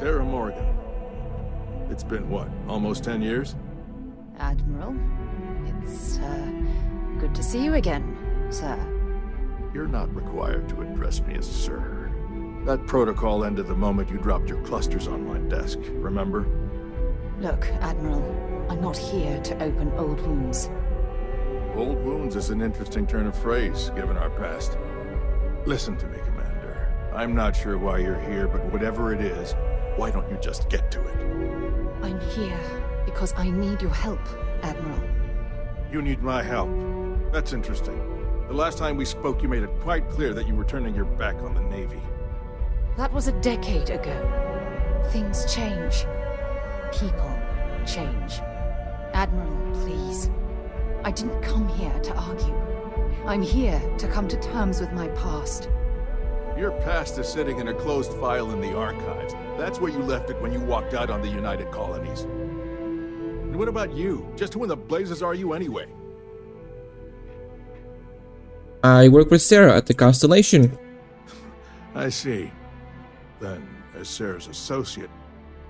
Sarah Morgan. It's been, what, almost 10 years? Admiral, it's, good to see you again, sir. You're not required to address me as sir. That protocol ended the moment you dropped your clusters on my desk, remember? Look, Admiral, I'm not here to open old wounds. Old wounds is an interesting turn of phrase, given our past. Listen to me, Commander. I'm not sure why you're here, but whatever it is, why don't you just get to it? I'm here because I need your help, Admiral. You need my help. That's interesting. The last time we spoke, you made it quite clear that you were turning your back on the Navy. That was a decade ago. Things change. People change. Admiral, please. I didn't come here to argue. I'm here to come to terms with my past. Your past is sitting in a closed file in the archives. That's where you left it when you walked out on the United Colonies. And what about you? Just who in the blazes are you anyway? I work with Sarah at the Constellation. I see. Then, as Sarah's associate,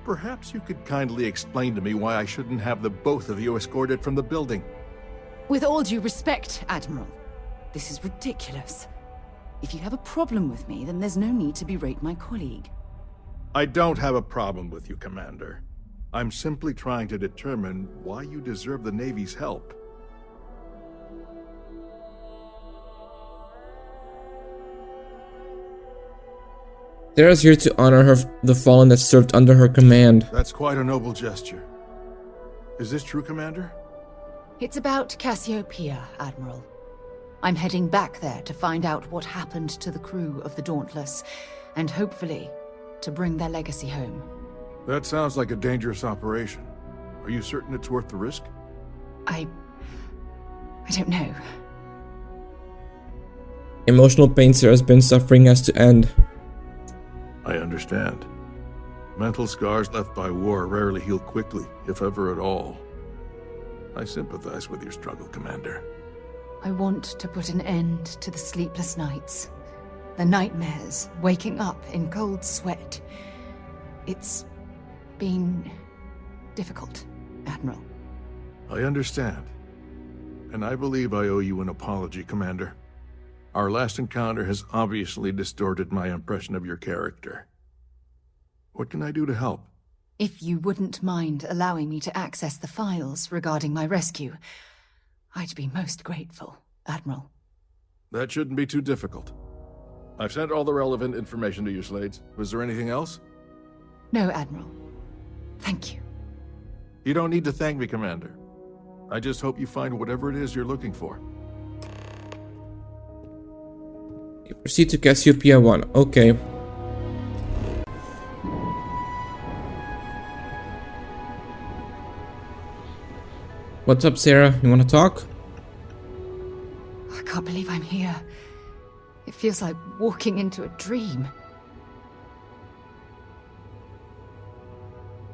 perhaps you could kindly explain to me why I shouldn't have the both of you escorted from the building. With all due respect, Admiral, this is ridiculous. If you have a problem with me, then there's no need to berate my colleague. I don't have a problem with you, Commander. I'm simply trying to determine why you deserve the Navy's help. Sarah's here to honor the fallen that served under her command. That's quite a noble gesture. Is this true, Commander? It's about Cassiopeia, Admiral. I'm heading back there to find out what happened to the crew of the Dauntless, and hopefully, to bring their legacy home. That sounds like a dangerous operation. Are you certain it's worth the risk? I don't know. Emotional pain Sarah's been suffering has to end. I understand. Mental scars left by war rarely heal quickly, if ever at all. I sympathize with your struggle, Commander. I want to put an end to the sleepless nights, the nightmares, waking up in cold sweat. It's been difficult, Admiral. I understand. And I believe I owe you an apology, Commander. Our last encounter has obviously distorted my impression of your character. What can I do to help? If you wouldn't mind allowing me to access the files regarding my rescue, I'd be most grateful, Admiral. That shouldn't be too difficult. I've sent all the relevant information to you, Slades. Was there anything else? No, Admiral. Thank you. You don't need to thank me, Commander. I just hope you find whatever it is you're looking for. Proceed to Cassiopeia 1. Okay. What's up, Sarah? You want to talk? I can't believe I'm here. It feels like walking into a dream.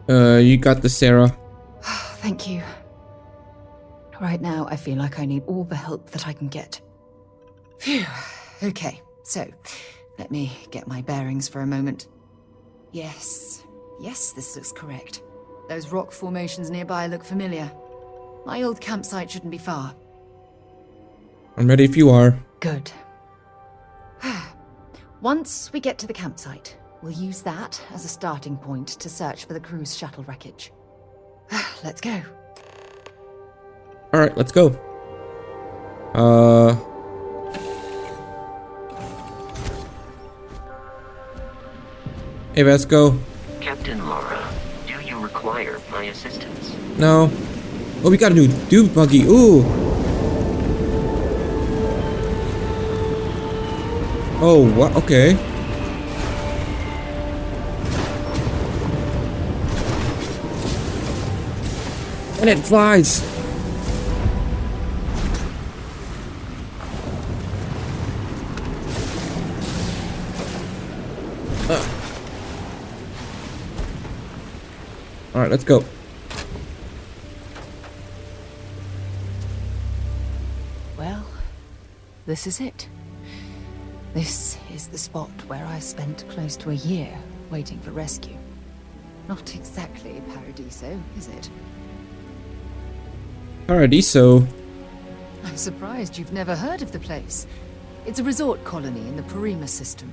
You got this, Sarah. Thank you. Right now, I feel like I need all the help that I can get. Phew. Okay, so, let me get my bearings for a moment. Yes, this looks correct. Those rock formations nearby look familiar. My old campsite shouldn't be far. I'm ready if you are. Good. Once we get to the campsite, we'll use that as a starting point to search for the cruise shuttle wreckage. Let's go. Alright, let's go. Hey, let's go. Captain Lara, do you require my assistance? No. Oh, we got a new dude buggy. Ooh. Oh, what? Okay. And it flies. All right, let's go. Well, this is it. This is the spot where I spent close to a year waiting for rescue. Not exactly Paradiso, is it? Paradiso. I'm surprised you've never heard of the place. It's a resort colony in the Parima system.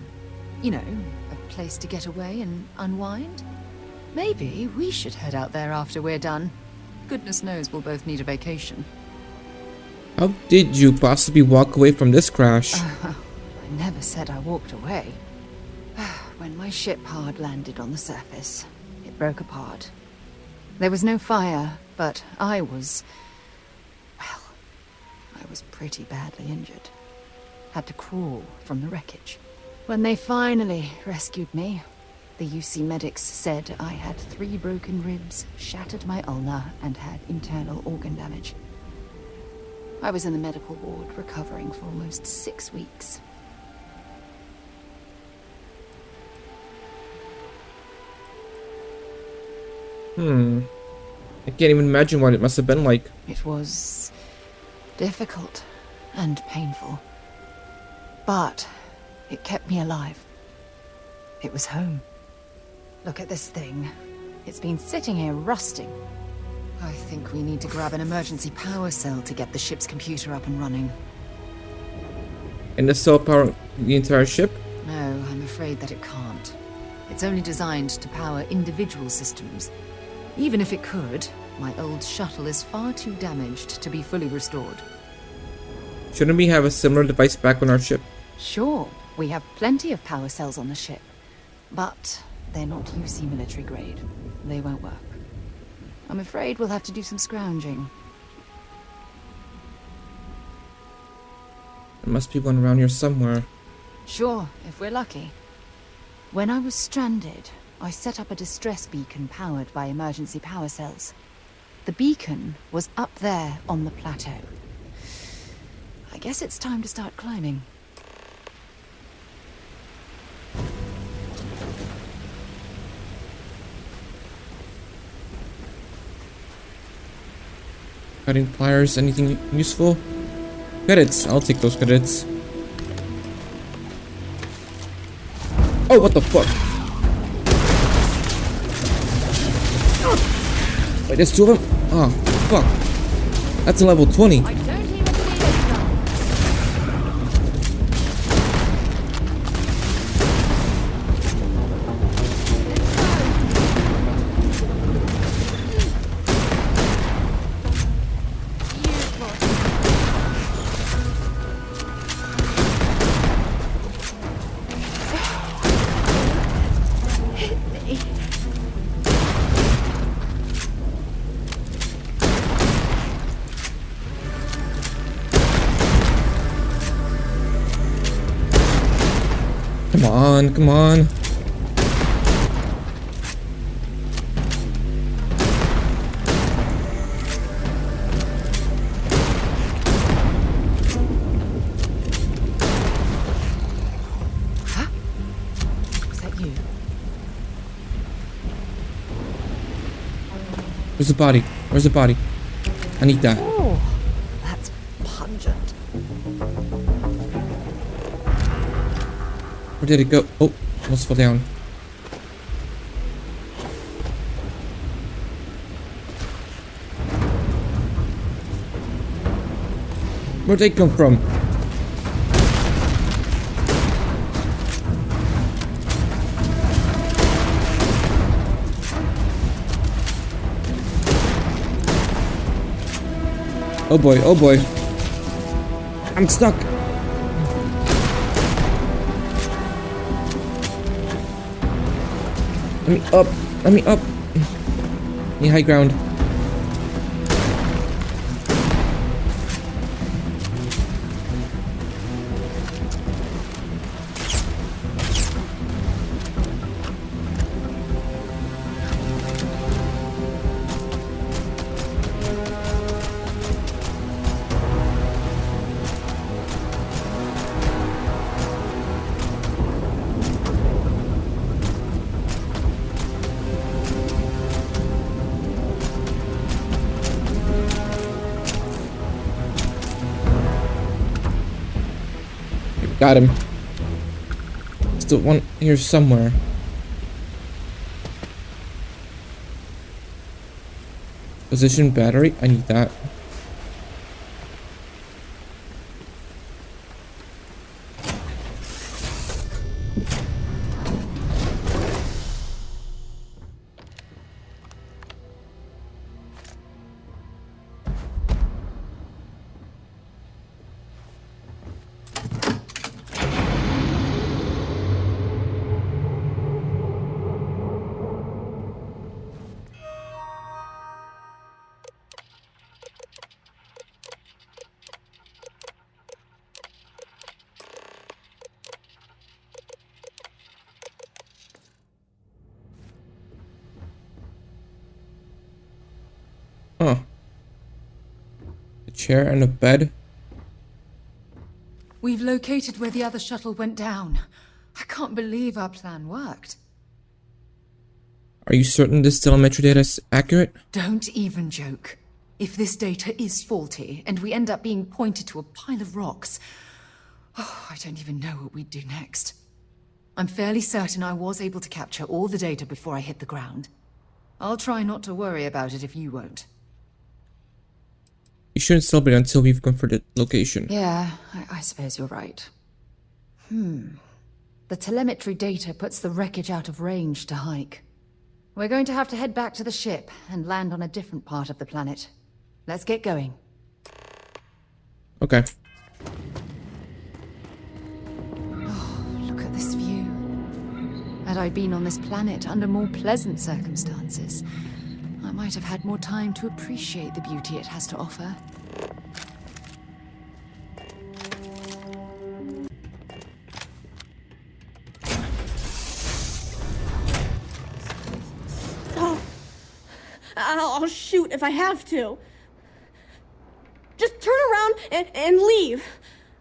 You know, a place to get away and unwind. Maybe we should head out there after we're done. Goodness knows we'll both need a vacation. How did you possibly walk away from this crash? I never said I walked away. When my ship hard landed on the surface, it broke apart. There was no fire, but I was pretty badly injured. Had to crawl from the wreckage. When they finally rescued me, the UC medics said I had 3 broken ribs, shattered my ulna, and had internal organ damage. I was in the medical ward recovering for almost 6 weeks. I can't even imagine what it must have been like. It was difficult and painful. But it kept me alive. It was home. Look at this thing. It's been sitting here rusting. I think we need to grab an emergency power cell to get the ship's computer up and running. And the cell power the entire ship? No, I'm afraid that it can't. It's only designed to power individual systems. Even if it could, my old shuttle is far too damaged to be fully restored. Shouldn't we have a similar device back on our ship? Sure, we have plenty of power cells on the ship. But they're not UC military grade. They won't work. I'm afraid we'll have to do some scrounging. There must be one around here somewhere. Sure, if we're lucky. When I was stranded, I set up a distress beacon powered by emergency power cells. The beacon was up there on the plateau. I guess it's time to start climbing. Cutting pliers, anything useful? Credits, I'll take those credits. Oh, what the fuck? Wait, there's 2 of them? Oh, fuck. That's a level 20. I don't even see it. Come on, come on. Huh? Was that you? Where's the body? Where's the body? I need that. Oh, that's pungent. Where did it go? Oh, almost fell down. Where'd they come from? Oh boy, oh boy. I'm stuck. Let me up. Let me up. Need high ground. Got him. Still one here somewhere. Position battery. I need that. Huh. A chair and a bed. We've located where the other shuttle went down. I can't believe our plan worked. Are you certain this telemetry data is accurate? Don't even joke. If this data is faulty, and we end up being pointed to a pile of rocks, I don't even know what we'd do next. I'm fairly certain I was able to capture all the data before I hit the ground. I'll try not to worry about it if you won't. You shouldn't celebrate until we've confirmed the location. Yeah, I suppose you're right. The telemetry data puts the wreckage out of range to hike. We're going to have to head back to the ship and land on a different part of the planet. Let's get going. Okay. Look at this view. Had I been on this planet under more pleasant circumstances, I might have had more time to appreciate the beauty it has to offer. Oh, I'll shoot if I have to. Just turn around and leave.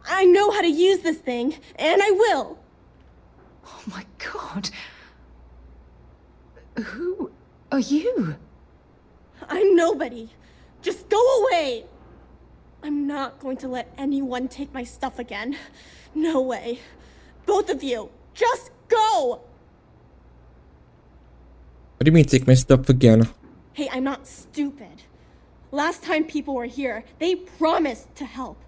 I know how to use this thing, and I will. Oh my god. Who are you? I'm nobody. Just go away. I'm not going to let anyone take my stuff again. No way. Both of you, just go! What do you mean take my stuff again? Hey, I'm not stupid. Last time people were here, they promised to help.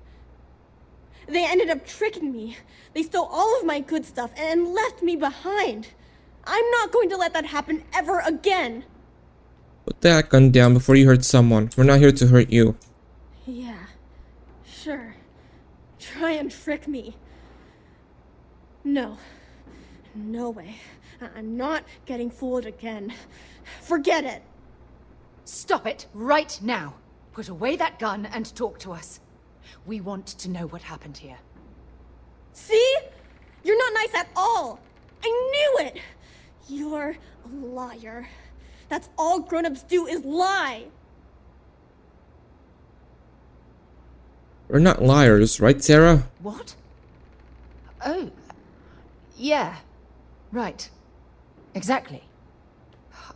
They ended up tricking me. They stole all of my good stuff and left me behind. I'm not going to let that happen ever again. Put that gun down before you hurt someone. We're not here to hurt you. Yeah, sure. Try and trick me. No. No way. I'm not getting fooled again. Forget it. Stop it right now. Put away that gun and talk to us. We want to know what happened here. See? You're not nice at all. I knew it. You're a liar. That's all grown-ups do is lie. We're not liars, right, Sarah? What? Oh, yeah. Right. Exactly.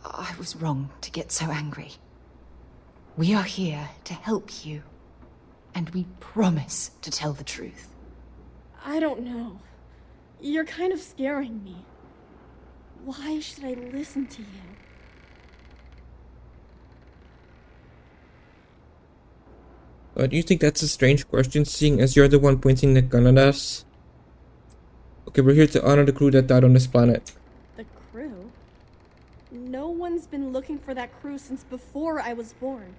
I was wrong to get so angry. We are here to help you. And we promise to tell the truth. I don't know. You're kind of scaring me. Why should I listen to you? Do you think that's a strange question, seeing as you're the one pointing the gun at us? Okay, we're here to honor the crew that died on this planet. The crew? No one's been looking for that crew since before I was born.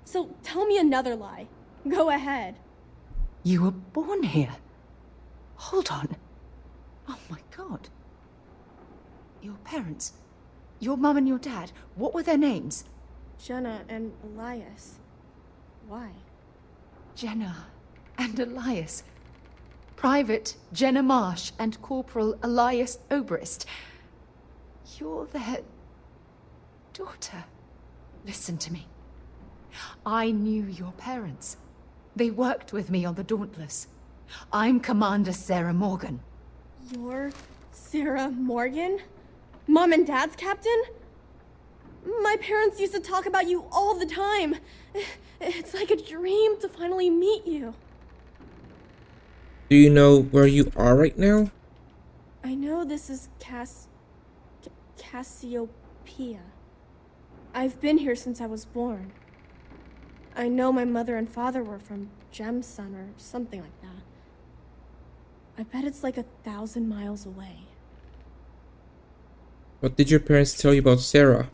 So tell me another lie. Go ahead. You were born here. Hold on. Oh my god. Your parents, your mum and your dad, what were their names? Jenna and Elias. Why? Jenna and Elias. Private Jenna Marsh and Corporal Elias Obrist. You're their daughter. Listen to me. I knew your parents. They worked with me on the Dauntless. I'm Commander Sarah Morgan. You're Sarah Morgan? Mom and Dad's captain? My parents used to talk about you all the time. It's like a dream to finally meet you. Do you know where you are right now? I know this is Cassiopeia. I've been here since I was born. I know my mother and father were from Gemsun or something like that. I bet it's like 1,000 miles away. What did your parents tell you about Sarah?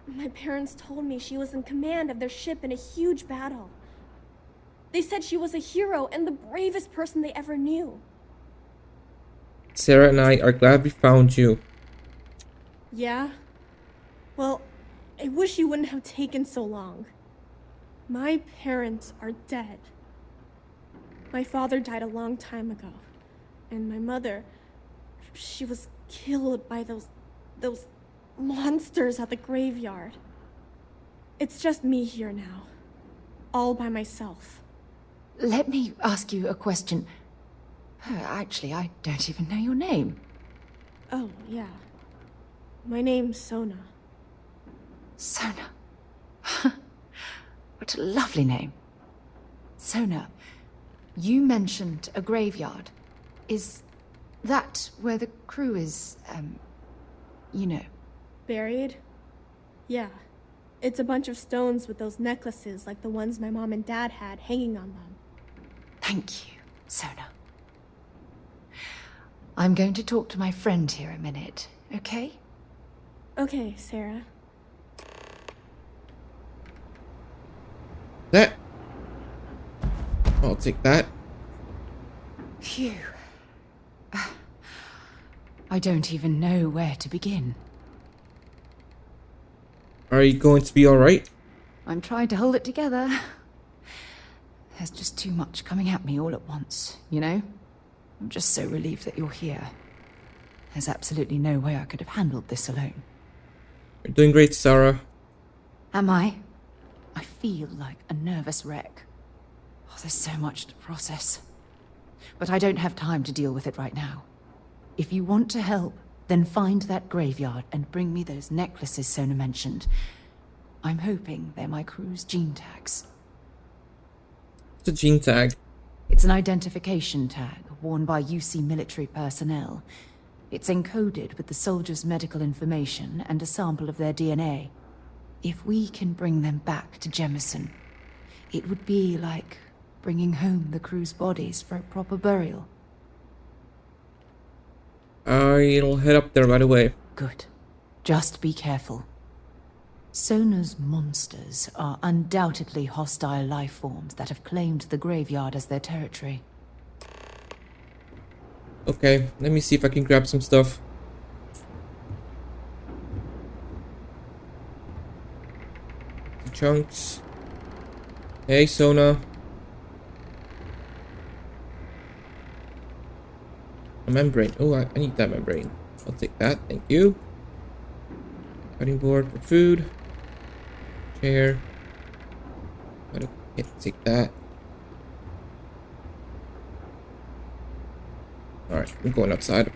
My parents told me she was in command of their ship in a huge battle. They said she was a hero and the bravest person they ever knew. Sarah and I are glad we found you. Yeah? Well, I wish you wouldn't have taken so long. My parents are dead. My father died a long time ago. And my mother, she was killed by those monsters at the graveyard. It's just me here now. All by myself. Let me ask you a question. Actually, I don't even know your name. Oh, yeah. My name's Sona. Sona. What a lovely name. Sona, you mentioned a graveyard. Is that where the crew is, you know? Buried? Yeah. It's a bunch of stones with those necklaces like the ones my mom and dad had hanging on them. Thank you, Sona. I'm going to talk to my friend here a minute, okay? Okay, Sarah. That. I'll take that. Phew. I don't even know where to begin. Are you going to be alright? I'm trying to hold it together. There's just too much coming at me all at once, you know? I'm just so relieved that you're here. There's absolutely no way I could have handled this alone. You're doing great, Sarah. Am I? I feel like a nervous wreck. Oh, there's so much to process. But I don't have time to deal with it right now. If you want to help, then find that graveyard and bring me those necklaces Sona mentioned. I'm hoping they're my crew's gene tags. It's a gene tag. It's an identification tag worn by UC military personnel. It's encoded with the soldiers' medical information and a sample of their DNA. If we can bring them back to Jemison, it would be like bringing home the crew's bodies for a proper burial. I'll head up there right away. Good. Just be careful. Sona's monsters are undoubtedly hostile life forms that have claimed the graveyard as their territory. Okay, let me see if I can grab some stuff. Chunks. Hey, Sona. A membrane. Oh, I need that membrane. I'll take that. Thank you. Cutting board for food. Chair. Okay, take that. Alright, I'm going outside.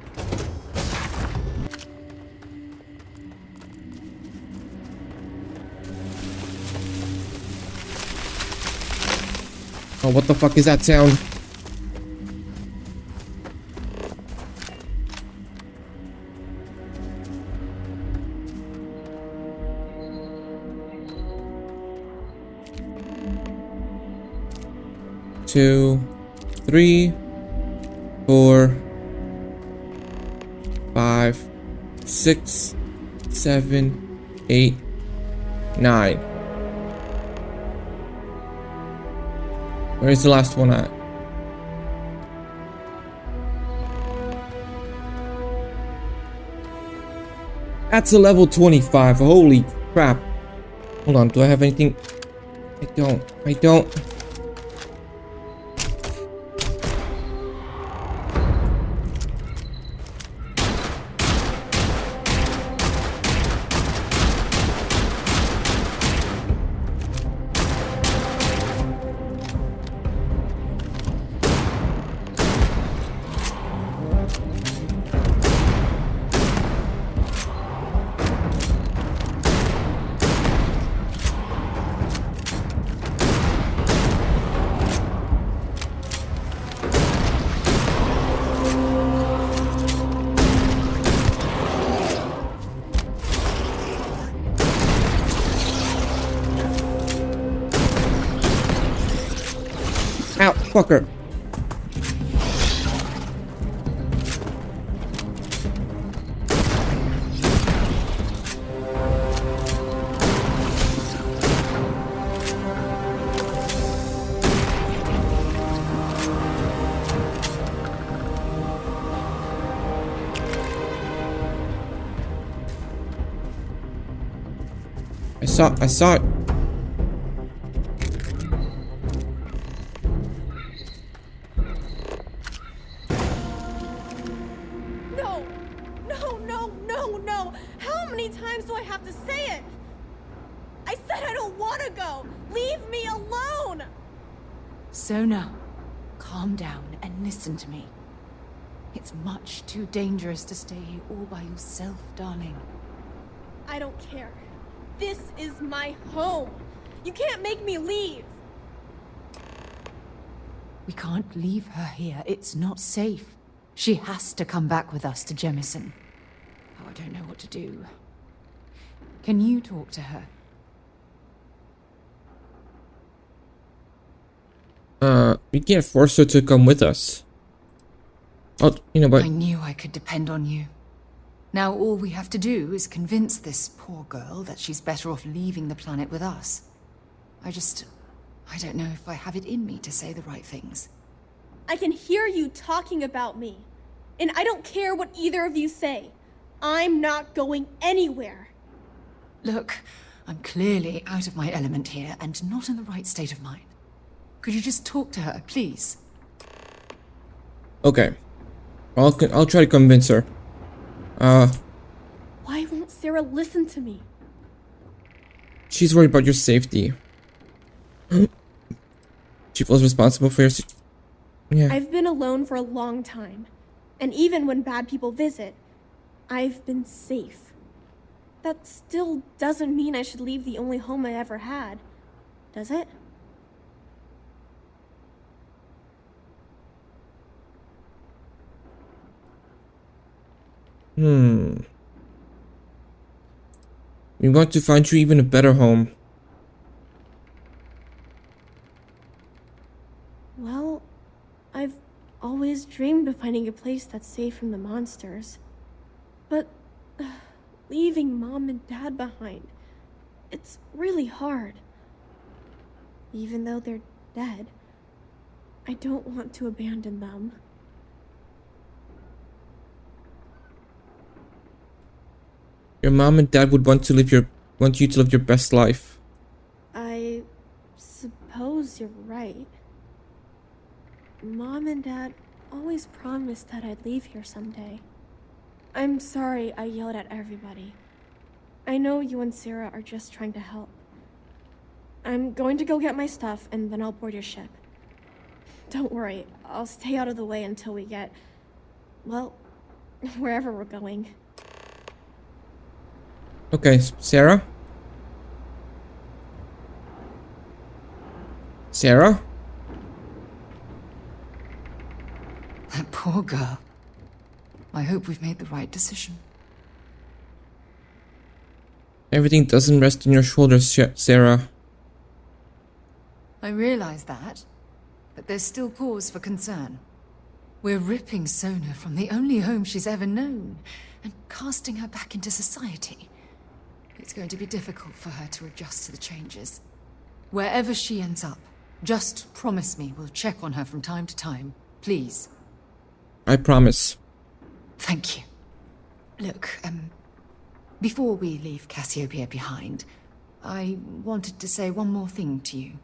Oh, what the fuck is that sound? Two, 3, 4, 5, 6, 7, 8, 9. Where's the last one at? That's a level 25. Holy crap. Hold on, do I have anything? I don't. fucker. I saw it. No! No, no, no, no! How many times do I have to say it? I said I don't want to go! Leave me alone! Sona, calm down and listen to me. It's much too dangerous to stay here all by yourself, darling. I don't care. This is my home. You can't make me leave. We can't leave her here. It's not safe. She has to come back with us to Jemison. Oh, I don't know what to do. Can you talk to her? We can't force her to come with us. Oh, you know what? I knew I could depend on you. Now all we have to do is convince this poor girl that she's better off leaving the planet with us. I don't know if I have it in me to say the right things. I can hear you talking about me. And I don't care what either of you say. I'm not going anywhere. Look, I'm clearly out of my element here and not in the right state of mind. Could you just talk to her, please? Okay. I'll try to convince her. Why won't Sarah listen to me? She's worried about your safety. She feels responsible for your yeah. I've been alone for a long time. And even when bad people visit, I've been safe. That still doesn't mean I should leave the only home I ever had, does it? We want to find you even a better home. Well, I've always dreamed of finding a place that's safe from the monsters. But leaving Mom and Dad behind, it's really hard. Even though they're dead, I don't want to abandon them. Your mom and dad would want you to live your best life. I suppose you're right. Mom and Dad always promised that I'd leave here someday. I'm sorry I yelled at everybody. I know you and Sarah are just trying to help. I'm going to go get my stuff and then I'll board your ship. Don't worry, I'll stay out of the way until we get, well, wherever we're going. Okay, Sarah? Sarah? That poor girl. I hope we've made the right decision. Everything doesn't rest on your shoulders, Sarah. I realize that, but there's still cause for concern. We're ripping Sona from the only home she's ever known and casting her back into society. It's going to be difficult for her to adjust to the changes. Wherever she ends up, just promise me we'll check on her from time to time, please. I promise. Thank you. Look, before we leave Cassiopeia behind, I wanted to say one more thing to you.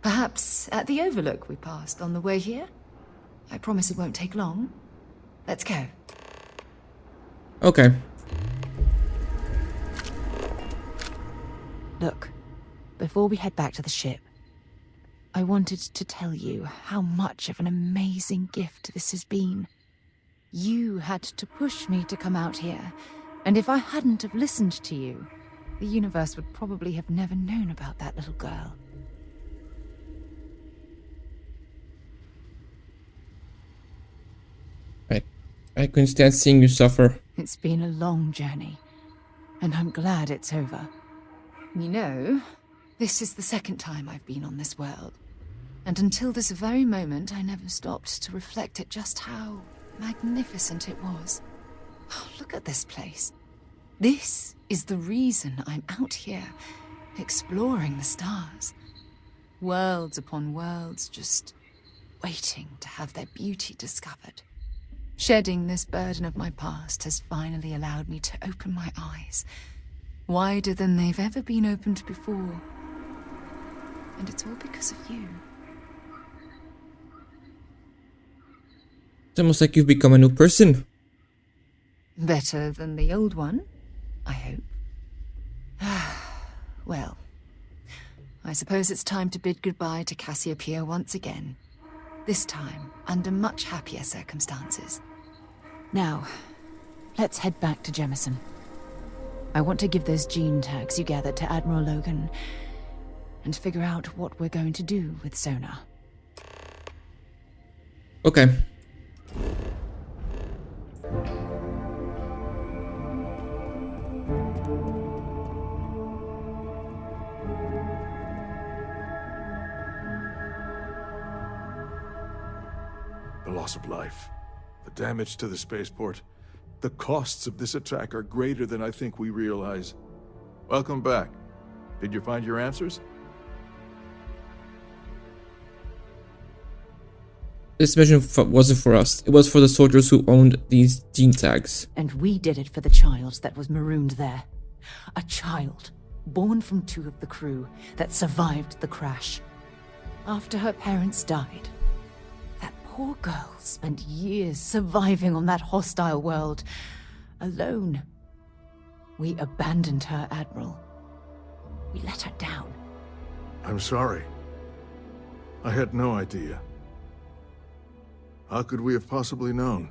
Perhaps at the overlook we passed on the way here? I promise it won't take long. Let's go. Okay. Look, before we head back to the ship, I wanted to tell you how much of an amazing gift this has been. You had to push me to come out here, and if I hadn't have listened to you, the universe would probably have never known about that little girl. I couldn't stand seeing you suffer. It's been a long journey, and I'm glad it's over. You know, this is the second time I've been on this world, And until this very moment, I never stopped to reflect at just how magnificent it was. Oh, look at this place. This is the reason I'm out here, exploring the stars. Worlds upon worlds, just waiting to have their beauty discovered. Shedding this burden of my past has finally allowed me to open my eyes, wider than they've ever been opened before. And it's all because of you. It's almost like you've become a new person. Better than the old one, I hope. Well, I suppose it's time to bid goodbye to Cassiopeia once again. This time, under much happier circumstances. Now, let's head back to Jemison. I want to give those gene tags you gathered to Admiral Logan and figure out what we're going to do with Sona. Okay. The loss of life, the damage to the spaceport. The costs of this attack are greater than I think we realize. Welcome back. Did you find your answers? This mission wasn't for us. It was for the soldiers who owned these gene tags. And we did it for the child that was marooned there. A child, born from 2 of the crew, that survived the crash. After her parents died, that poor girl spent years surviving on that hostile world, alone. We abandoned her, Admiral. We let her down. I'm sorry. I had no idea. How could we have possibly known?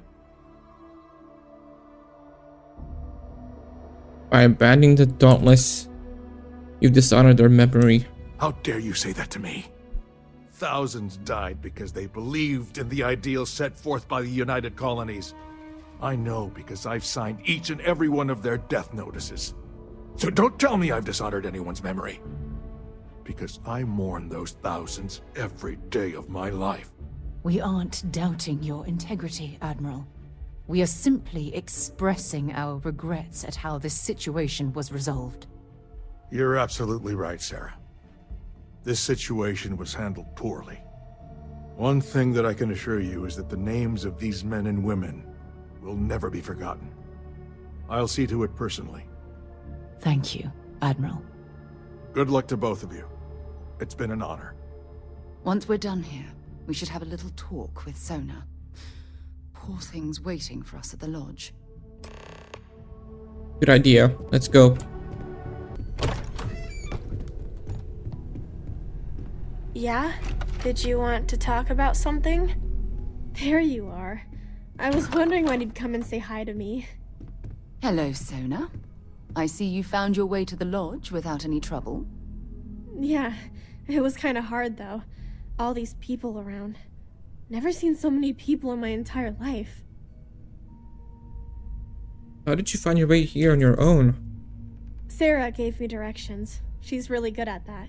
By abandoning the Dauntless, you've dishonored their memory. How dare you say that to me? Thousands died because they believed in the ideals set forth by the United Colonies. I know because I've signed each and every one of their death notices. So don't tell me I've dishonored anyone's memory. Because I mourn those thousands every day of my life. We aren't doubting your integrity, Admiral. We are simply expressing our regrets at how this situation was resolved. You're absolutely right, Sarah. This situation was handled poorly. One thing that I can assure you is that the names of these men and women will never be forgotten. I'll see to it personally. Thank you, Admiral. Good luck to both of you. It's been an honor. Once we're done here, we should have a little talk with Sona. Poor thing's waiting for us at the lodge. Good idea. Let's go. Yeah? Did you want to talk about something? There you are. I was wondering when you'd come and say hi to me. Hello, Sona. I see you found your way to the lodge without any trouble. Yeah, it was kind of hard though. All these people around. Never seen so many people in my entire life. How did you find your way here on your own? Sarah gave me directions. She's really good at that.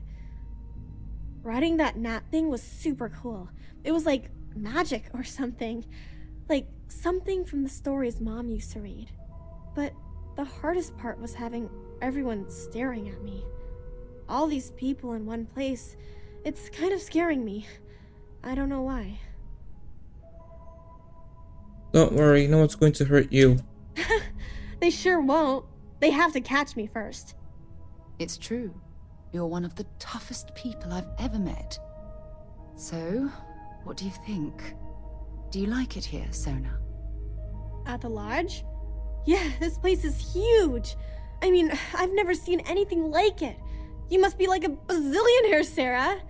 Riding that gnat thing was super cool. It was like magic or something. Like something from the stories Mom used to read. But the hardest part was having everyone staring at me. All these people in one place. It's kind of scaring me. I don't know why. Don't worry, no one's going to hurt you. They sure won't. They have to catch me first. It's true. You're one of the toughest people I've ever met. So, what do you think? Do you like it here, Sona? At the lodge? Yeah, this place is huge. I mean, I've never seen anything like it. You must be like a bazillionaire, Sarah.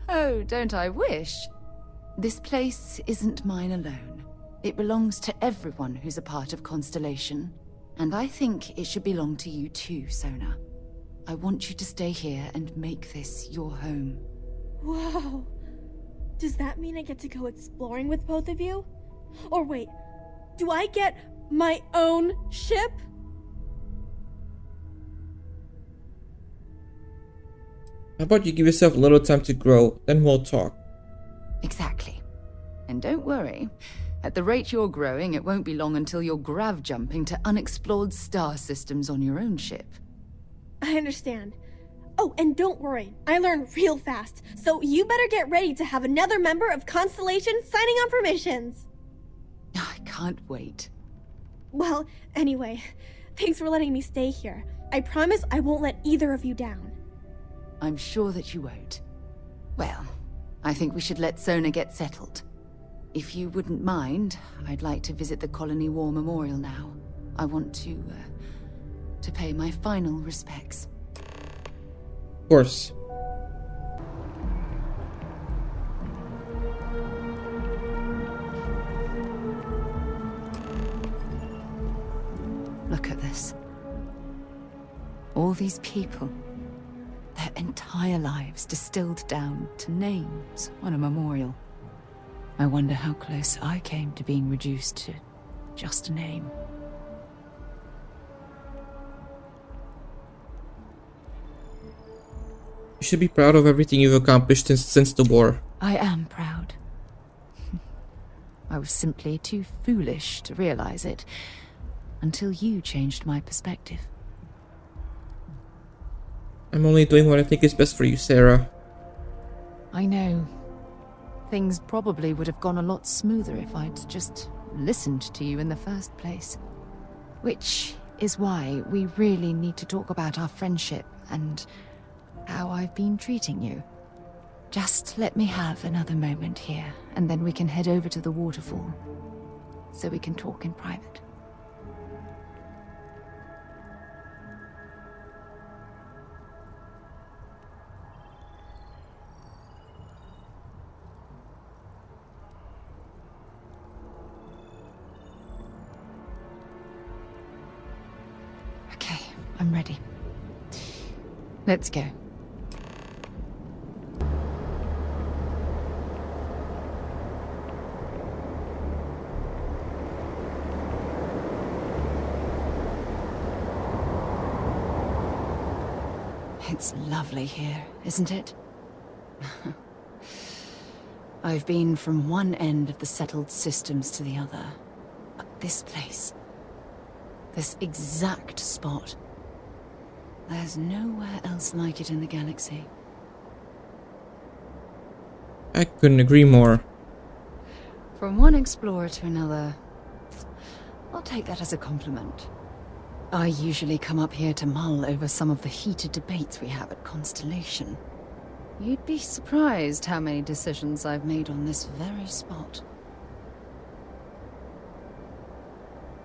Oh, don't I wish? This place isn't mine alone. It belongs to everyone who's a part of Constellation. And I think it should belong to you too, Sona. I want you to stay here and make this your home. Whoa. Does that mean I get to go exploring with both of you? Or wait, do I get my own ship? How about you give yourself a little time to grow, then we'll talk. Exactly. And don't worry. At the rate you're growing, it won't be long until you're grav jumping to unexplored star systems on your own ship. I understand. Oh, and don't worry, I learn real fast, so you better get ready to have another member of Constellation signing on for missions. I can't wait. Well, anyway, thanks for letting me stay here. I promise I won't let either of you down. I'm sure that you won't. Well, I think we should let Sona get settled. If you wouldn't mind, I'd like to visit the Colony War Memorial now. I want to pay my final respects. Of course. Look at this. All these people. Their entire lives distilled down to names on a memorial. I wonder how close I came to being reduced to just a name. You should be proud of everything you've accomplished since the war. I am proud. I was simply too foolish to realize it until you changed my perspective. I'm only doing what I think is best for you, Sarah. I know. Things probably would have gone a lot smoother if I'd just listened to you in the first place. Which is why we really need to talk about our friendship and how I've been treating you. Just let me have another moment here, and then we can head over to the waterfall, so we can talk in private. Okay, I'm ready. Let's go. It's lovely here, isn't it? I've been from one end of the settled systems to the other. But this place, this exact spot, there's nowhere else like it in the galaxy. I couldn't agree more. From one explorer to another, I'll take that as a compliment. I usually come up here to mull over some of the heated debates we have at Constellation. You'd be surprised how many decisions I've made on this very spot.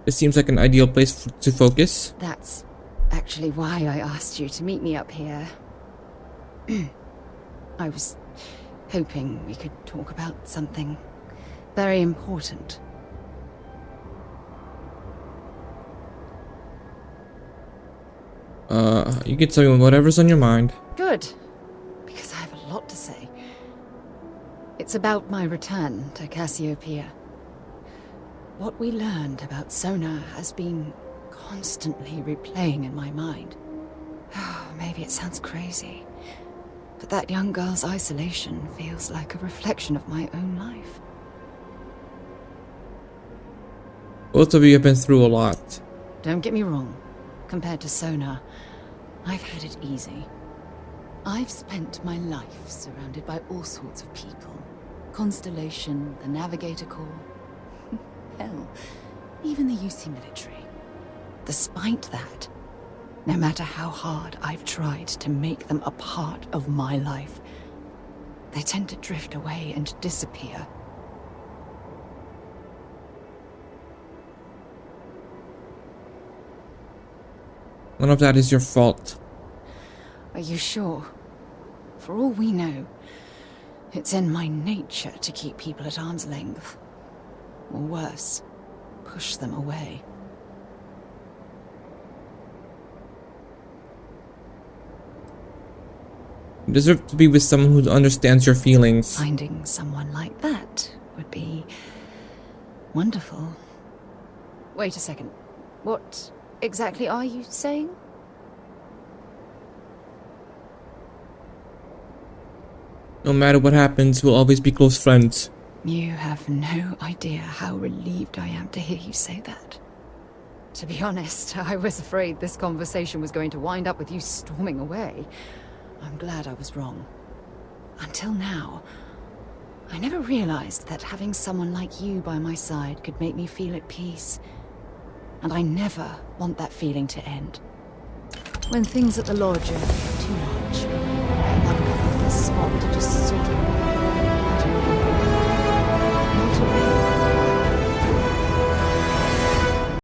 This seems like an ideal place to focus. That's actually why I asked you to meet me up here. I was hoping we could talk about something very important. You can tell me whatever's on your mind. Good, because I have a lot to say. It's about my return to Cassiopeia. What we learned about Sona has been constantly replaying in my mind. Maybe it sounds crazy, but that young girl's isolation feels like a reflection of my own life. Both of you have been through a lot. Don't get me wrong. Compared to Sona, I've had it easy. I've spent my life surrounded by all sorts of people. Constellation, the Navigator Corps. Hell, even the UC military. Despite that, no matter how hard I've tried to make them a part of my life, they tend to drift away and disappear. None of that is your fault. Are you sure? For all we know, it's in my nature to keep people at arm's length. Or worse, push them away. You deserve to be with someone who understands your feelings. Finding someone like that would be wonderful. Wait a second. What exactly are you saying? No matter what happens, we'll always be close friends. You have no idea how relieved I am to hear you say that. To be honest, I was afraid this conversation was going to wind up with you storming away. I'm glad I was wrong. Until now, I never realized that having someone like you by my side could make me feel at peace. And I never want that feeling to end. When things at the lodge are too much, I love coming to this spot to just sort of